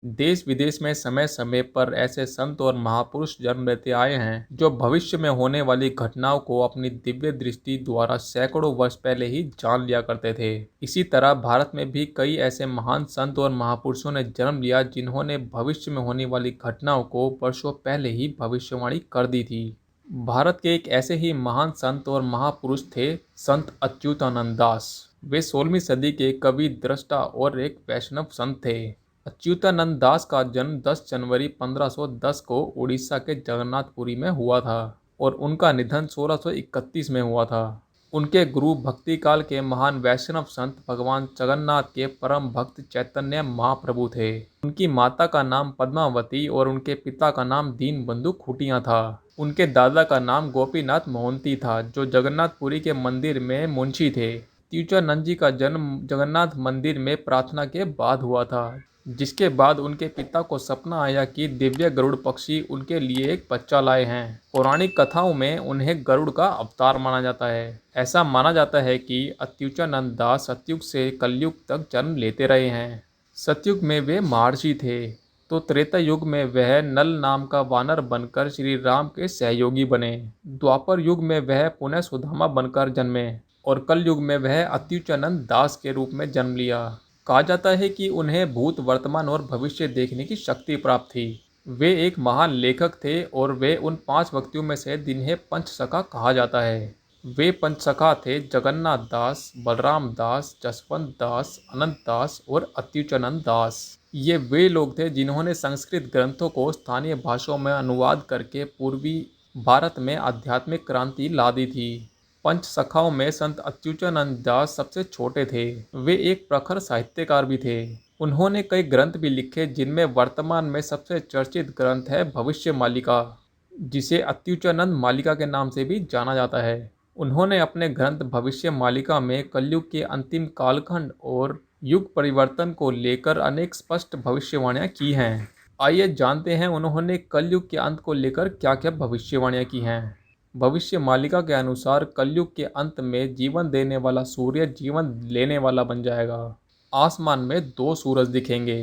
देश विदेश में समय समय पर ऐसे संत और महापुरुष जन्म लेते आए हैं जो भविष्य में होने वाली घटनाओं को अपनी दिव्य दृष्टि द्वारा सैकड़ों वर्ष पहले ही जान लिया करते थे। इसी तरह भारत में भी कई ऐसे महान संत और महापुरुषों ने जन्म लिया जिन्होंने भविष्य में होने वाली घटनाओं को वर्षों पहले ही भविष्यवाणी कर दी थी। भारत के एक ऐसे ही महान संत और महापुरुष थे संत अच्युतानंद दास। वे 16वीं सदी के कवि, दृष्टा और एक वैष्णव संत थे। अच्युतानंद दास का जन्म 10 जनवरी 1510 को उड़ीसा के जगन्नाथपुरी में हुआ था और उनका निधन 1631 में हुआ था। उनके गुरु भक्ति काल के महान वैष्णव संत भगवान जगन्नाथ के परम भक्त चैतन्य महाप्रभु थे। उनकी माता का नाम पद्मावती और उनके पिता का नाम दीनबंधु खुटिया था। उनके दादा का नाम गोपीनाथ मोहंती था जो जगन्नाथपुरी के मंदिर में मुंशी थे। त्यूचानंद जी का जन्म जगन्नाथ मंदिर में प्रार्थना के बाद हुआ था, जिसके बाद उनके पिता को सपना आया कि दिव्य गरुड़ पक्षी उनके लिए एक बच्चा लाए हैं। पौराणिक कथाओं में उन्हें गरुड़ का अवतार माना जाता है। ऐसा माना जाता है कि अच्युतानंद दास सतयुग से कलयुग तक जन्म लेते रहे हैं। सतयुग में वे महर्षि थे तो त्रेता युग में वह नल नाम का वानर बनकर श्री राम के सहयोगी बने। द्वापर युग में वह पुनः सुदामा बनकर जन्मे और कल युग में वह अच्युतानंद दास के रूप में जन्म लिया। कहा जाता है कि उन्हें भूत, वर्तमान और भविष्य देखने की शक्ति प्राप्त थी। वे एक महान लेखक थे और वे उन 5 व्यक्तियों में से जिन्हें पंचसखा कहा जाता है। वे पंचसखा थे जगन्नाथ दास, बलराम दास, जसवंत दास, अनंत दास और अच्युतानंद दास। ये वे लोग थे जिन्होंने संस्कृत ग्रंथों को स्थानीय भाषाओं में अनुवाद करके पूर्वी भारत में आध्यात्मिक क्रांति ला दी थी। पंच सखाओं में संत अच्युतानंद दास सबसे छोटे थे। वे एक प्रखर साहित्यकार भी थे। उन्होंने कई ग्रंथ भी लिखे जिनमें वर्तमान में सबसे चर्चित ग्रंथ है भविष्य मालिका, जिसे अच्युतानंद मालिका के नाम से भी जाना जाता है। उन्होंने अपने ग्रंथ भविष्य मालिका में कलयुग के अंतिम कालखंड और युग परिवर्तन को लेकर अनेक स्पष्ट भविष्यवाणियां की हैं। आइए जानते हैं उन्होंने कलयुग के अंत को लेकर क्या क्या भविष्यवाणियां की हैं। भविष्य मालिका के अनुसार कलयुग के अंत में जीवन देने वाला सूर्य जीवन लेने वाला बन जाएगा। आसमान में 2 सूरज दिखेंगे।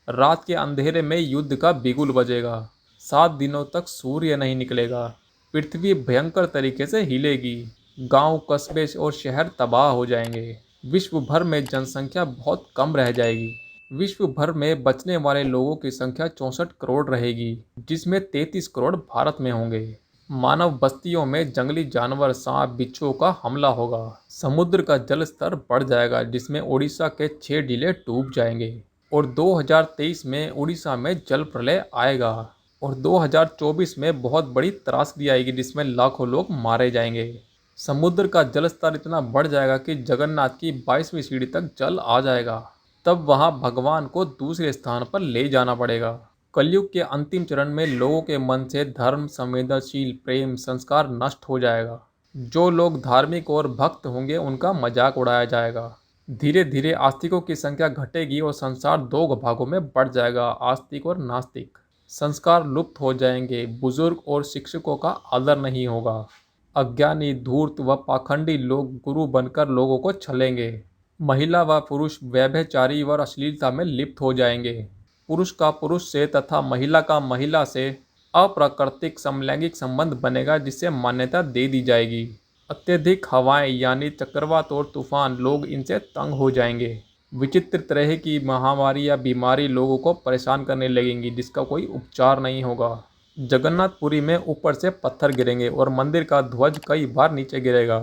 रात के अंधेरे में युद्ध का बिगुल बजेगा। 7 दिनों तक सूर्य नहीं निकलेगा। पृथ्वी भयंकर तरीके से हिलेगी। गांव, कस्बे और शहर तबाह हो जाएंगे। विश्व भर में जनसंख्या बहुत कम रह जाएगी। विश्व भर में बचने वाले लोगों की संख्या 64 करोड़ रहेगी, जिसमें 33 करोड़ भारत में होंगे। मानव बस्तियों में जंगली जानवर, सांप, बिच्छुओं का हमला होगा। समुद्र का जल स्तर बढ़ जाएगा जिसमें उड़ीसा के 6 जिले डूब जाएंगे और 2023 में उड़ीसा में जल प्रलय आएगा और 2024 में बहुत बड़ी त्रासदी आएगी जिसमें लाखों लोग मारे जाएंगे। समुद्र का जल स्तर इतना बढ़ जाएगा कि जगन्नाथ की 22वीं सीढ़ी तक जल आ जाएगा। तब वहां भगवान को दूसरे स्थान पर ले जाना पड़ेगा। कलयुग के अंतिम चरण में लोगों के मन से धर्म, संवेदनशील, प्रेम, संस्कार नष्ट हो जाएगा। जो लोग धार्मिक और भक्त होंगे उनका मजाक उड़ाया जाएगा। धीरे धीरे आस्तिकों की संख्या घटेगी और संसार 2 भागों में बढ़ जाएगा, आस्तिक और नास्तिक। संस्कार लुप्त हो जाएंगे। बुजुर्ग और शिक्षकों का आदर नहीं होगा। अज्ञानी, धूर्त व पाखंडी लोग गुरु बनकर लोगों को छलेंगे। महिला व पुरुष व्यभिचारी व अश्लीलता में लिप्त हो जाएंगे। पुरुष का पुरुष से तथा महिला का महिला से अप्राकृतिक समलैंगिक संबंध बनेगा जिसे मान्यता दे दी जाएगी। अत्यधिक हवाएं यानी चक्रवात और तूफान, लोग इनसे तंग हो जाएंगे। विचित्र तरह की महामारी या बीमारी लोगों को परेशान करने लगेंगी जिसका कोई उपचार नहीं होगा। जगन्नाथपुरी में ऊपर से पत्थर गिरेंगे और मंदिर का ध्वज कई बार नीचे गिरेगा।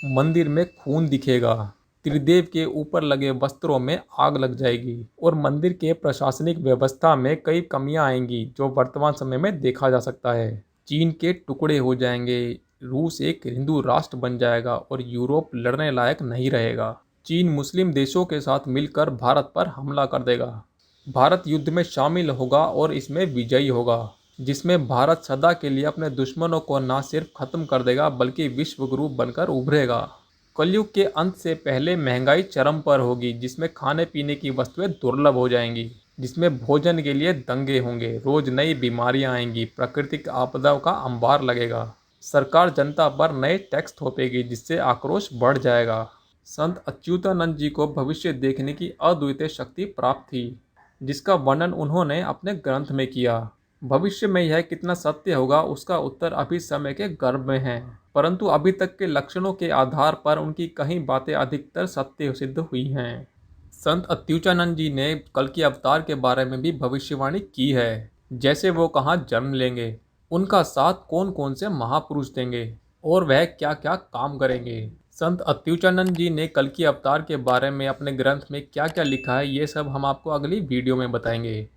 मंदिर में खून दिखेगा। त्रिदेव के ऊपर लगे वस्त्रों में आग लग जाएगी और मंदिर के प्रशासनिक व्यवस्था में कई कमियां आएंगी जो वर्तमान समय में देखा जा सकता है। चीन के टुकड़े हो जाएंगे। रूस एक हिंदू राष्ट्र बन जाएगा और यूरोप लड़ने लायक नहीं रहेगा। चीन मुस्लिम देशों के साथ मिलकर भारत पर हमला कर देगा। भारत युद्ध में शामिल होगा और इसमें विजयी होगा, जिसमें भारत सदा के लिए अपने दुश्मनों को न सिर्फ खत्म कर देगा बल्कि विश्व गुरु बनकर उभरेगा। कलयुग के अंत से पहले महंगाई चरम पर होगी, जिसमें खाने पीने की वस्तुएं दुर्लभ हो जाएंगी, जिसमें भोजन के लिए दंगे होंगे। रोज नई बीमारियां आएंगी। प्राकृतिक आपदाओं का अंबार लगेगा। सरकार जनता पर नए टैक्स थोपेगी जिससे आक्रोश बढ़ जाएगा। संत अच्युतानंद जी को भविष्य देखने की अद्वितीय शक्ति प्राप्त थी। जिसका वर्णन उन्होंने अपने ग्रंथ में किया। भविष्य में यह कितना सत्य होगा उसका उत्तर अभी समय के गर्भ में है, परंतु अभी तक के लक्षणों के आधार पर उनकी कई बातें अधिकतर सत्य सिद्ध हुई हैं। संत अत्युच्चानंद जी ने कल के अवतार के बारे में भी भविष्यवाणी की है, जैसे वो कहाँ जन्म लेंगे, उनका साथ कौन कौन से महापुरुष देंगे और वह क्या क्या काम करेंगे। संत अत्युच्चानंद जी ने कल की अवतार के बारे में अपने ग्रंथ में क्या क्या लिखा है, ये सब हम आपको अगली वीडियो में बताएंगे।